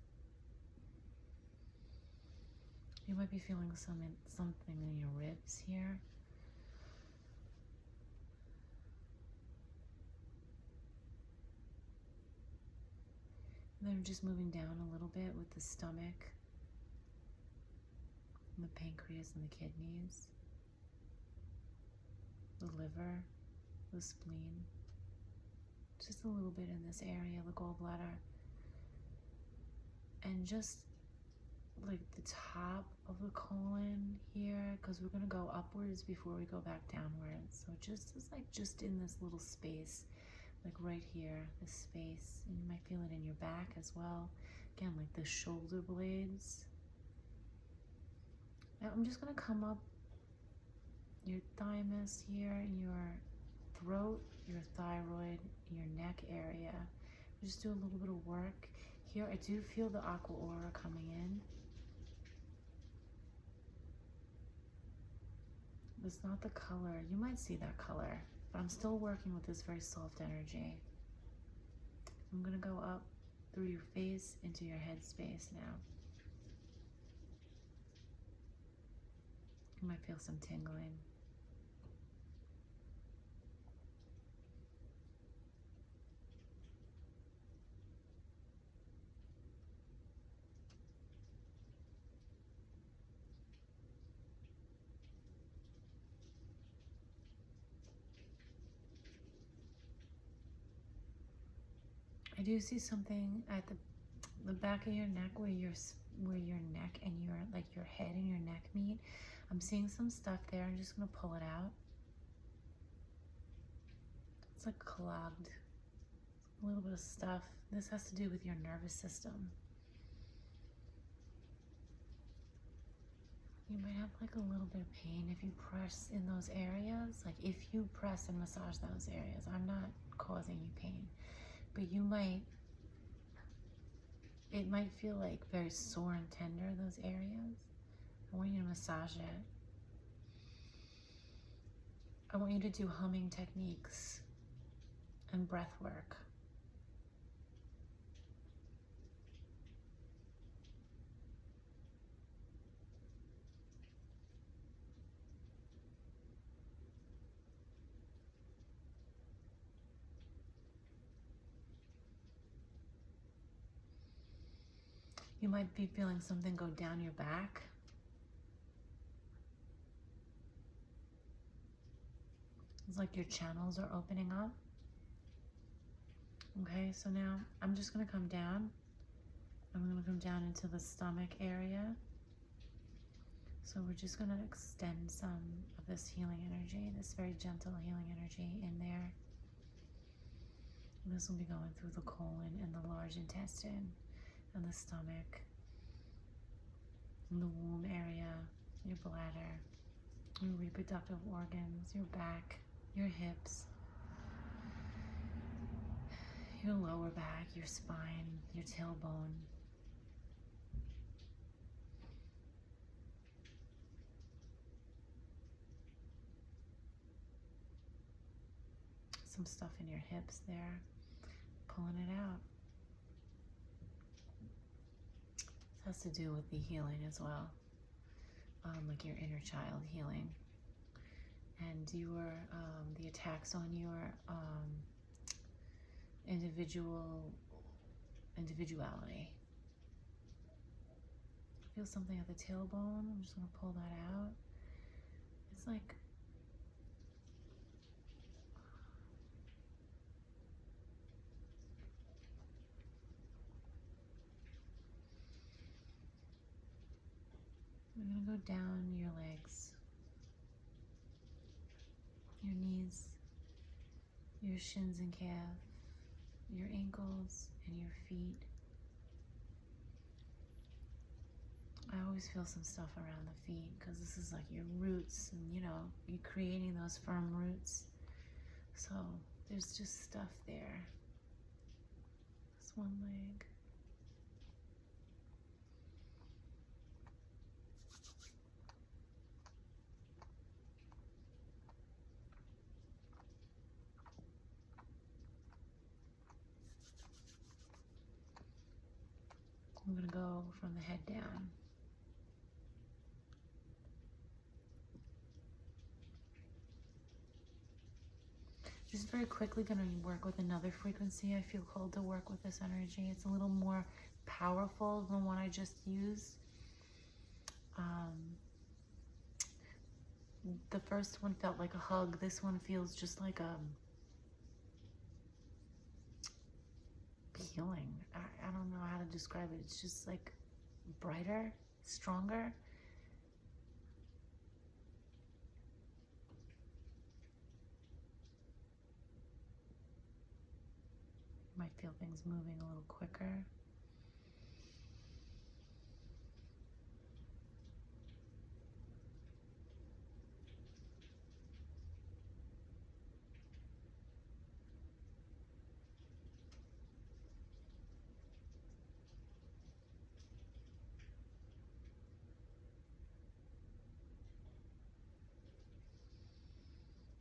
You might be feeling something in your ribs here. And then just moving down a little bit with the stomach, and the pancreas and the kidneys, the liver, the spleen, just a little bit in this area, the gallbladder, and just like the top of the colon here, because we're going to go upwards before we go back downwards. So just in this little space, like right here, this space, and you might feel it in your back as well. Again, like the shoulder blades. Now I'm just going to come up your thymus here, your throat, your thyroid, your neck area. Just do a little bit of work here. I do feel the aqua aura coming in. It's not the color. You might see that color, but I'm still working with this very soft energy. I'm going to go up through your face into your head space now. You might feel some tingling. I do see something at the back of your neck where your neck and your head and your neck meet. I'm seeing some stuff there. I'm just going to pull it out. It's like clogged. A little bit of stuff. This has to do with your nervous system. You might have like a little bit of pain if you press in those areas. Like if you press and massage those areas. I'm not causing you pain. But it might feel like very sore and tender, those areas. I want you to massage it. I want you to do humming techniques and breath work. You might be feeling something go down your back. It's like your channels are opening up. Okay, so now I'm just going to come down. I'm going to come down into the stomach area. So we're just going to extend some of this healing energy, this very gentle healing energy in there. And this will be going through the colon and the large intestine and the stomach in the womb area, your bladder, your reproductive organs, your back, your hips, your lower back, your spine, your tailbone. Some stuff in your hips there, pulling it out. This has to do with the healing as well, like your inner child healing and your the attacks on your individuality. Feel something at the tailbone. I'm just gonna pull that out. It's like we're gonna go down your legs, your knees, your shins and calf, your ankles, and your feet. I always feel some stuff around the feet because this is like your roots, and you know, you're creating those firm roots. So there's just stuff there. This one leg. I'm gonna go from the head down. Just very quickly gonna work with another frequency. I feel called to work with this energy. It's a little more powerful than what I just used. The first one felt like a hug. This one feels just like a healing. I don't know how to describe it. It's just like brighter, stronger. You might feel things moving a little quicker.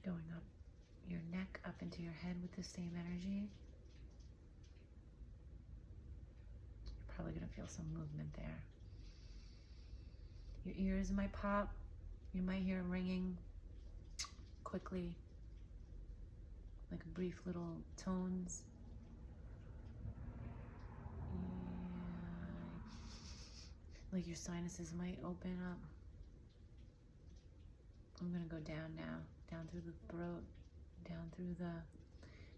Going up your neck, up into your head with the same energy. You're probably gonna feel some movement there. Your ears might pop. You might hear ringing quickly, like brief little tones. Like your sinuses might open up. I'm gonna go down now, down through the throat, down through the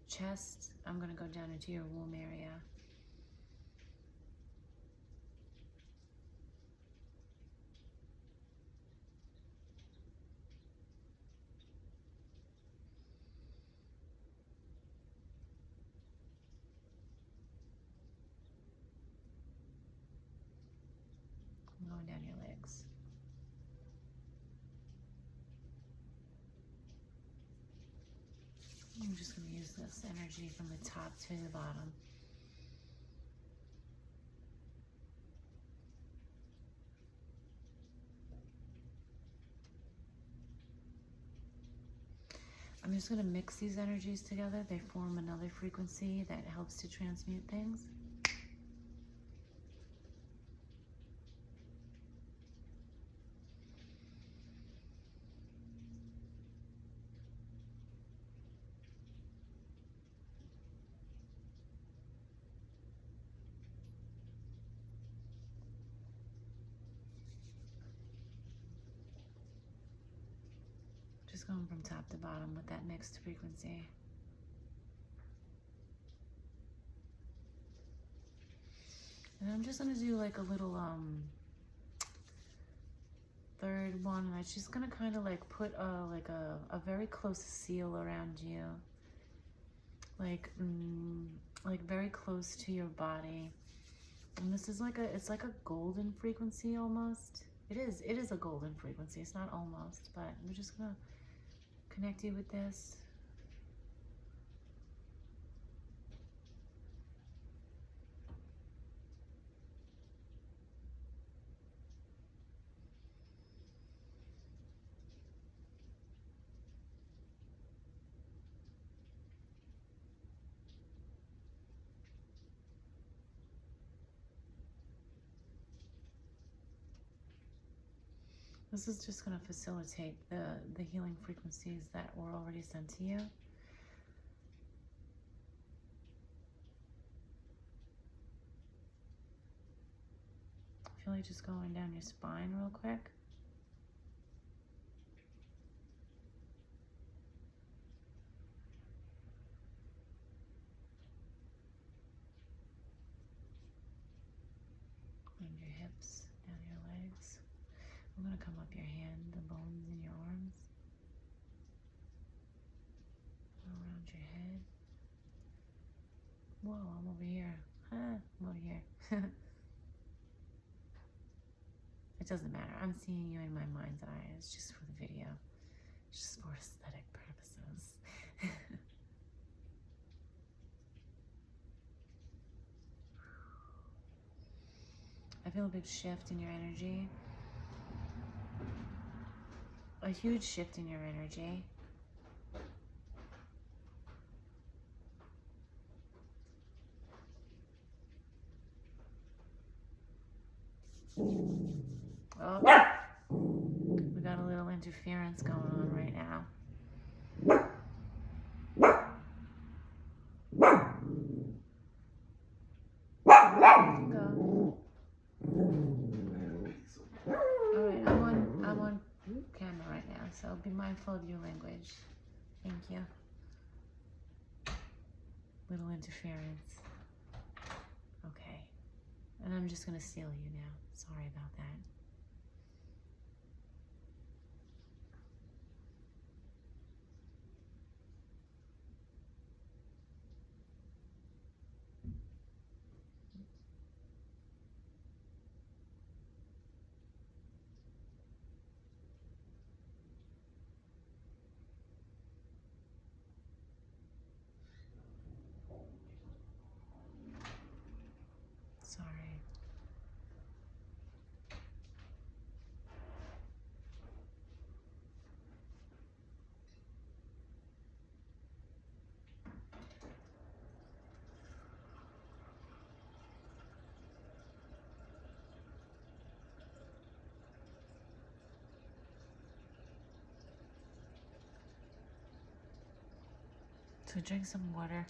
chest. I'm gonna go down into your womb area. I'm going down your legs. I'm just going to use this energy from the top to the bottom. I'm just going to mix these energies together. They form another frequency that helps to transmute things. Just going from top to bottom with that mixed frequency. And I'm just gonna do like a little third one. I'm just gonna kind of like put a very close seal around you, like very close to your body, And this is like it's like a golden frequency almost. It is a golden frequency. It's not almost, but we're just gonna connect you with this. This is just going to facilitate the healing frequencies that were already sent to you. I feel like just going down your spine real quick. And your hips, down your legs. I'm going to come up your hand, the bones in your arms. Around your head. Whoa, I'm over here. I'm over here. It doesn't matter. I'm seeing you in my mind's eye. It's just for the video. It's just for aesthetic purposes. I feel a big shift in your energy. A huge shift in your energy. Oh, we got a little interference going on right now. Go. Alright, I'm on camera right now, so be mindful of your language. Thank you. Little interference. Okay. And I'm just gonna seal you now. Sorry about that. Sorry. So drink some water.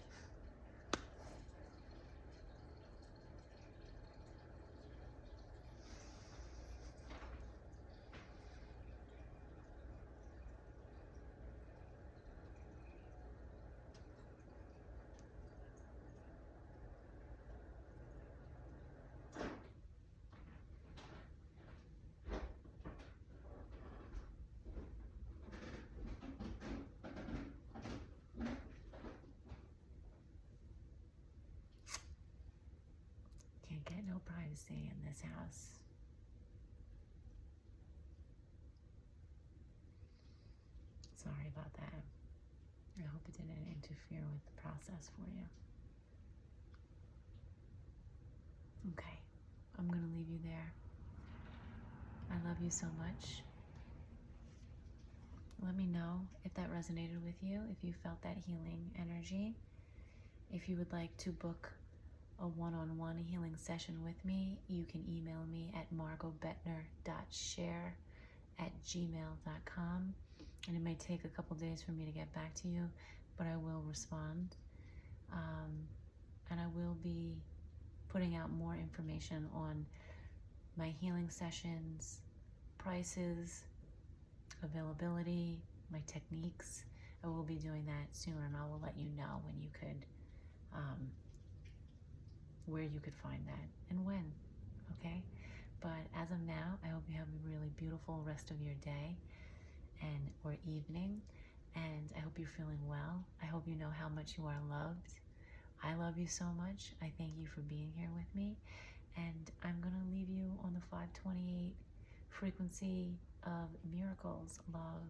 Can't get no privacy in this house. Sorry about that. I hope it didn't interfere with the process for you. Okay, I'm gonna leave you there. I love you so much. Let me know if that resonated with you, if you felt that healing energy. If you would like to book a one-on-one healing session with me, you can email me at margotbettner.share@gmail.com. And it may take a couple days for me to get back to you, but I will respond. And I will be putting out more information on my healing sessions, prices, availability, my techniques. I will be doing that soon, and I will let you know when you could, where you could find that and when, okay? But as of now, I hope you have a really beautiful rest of your day or evening, and I hope you're feeling well. I hope you know how much you are loved. I love you so much. I thank you for being here with me, And I'm going to leave you on the 528 frequency of miracles, love,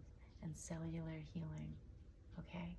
and cellular healing. Okay?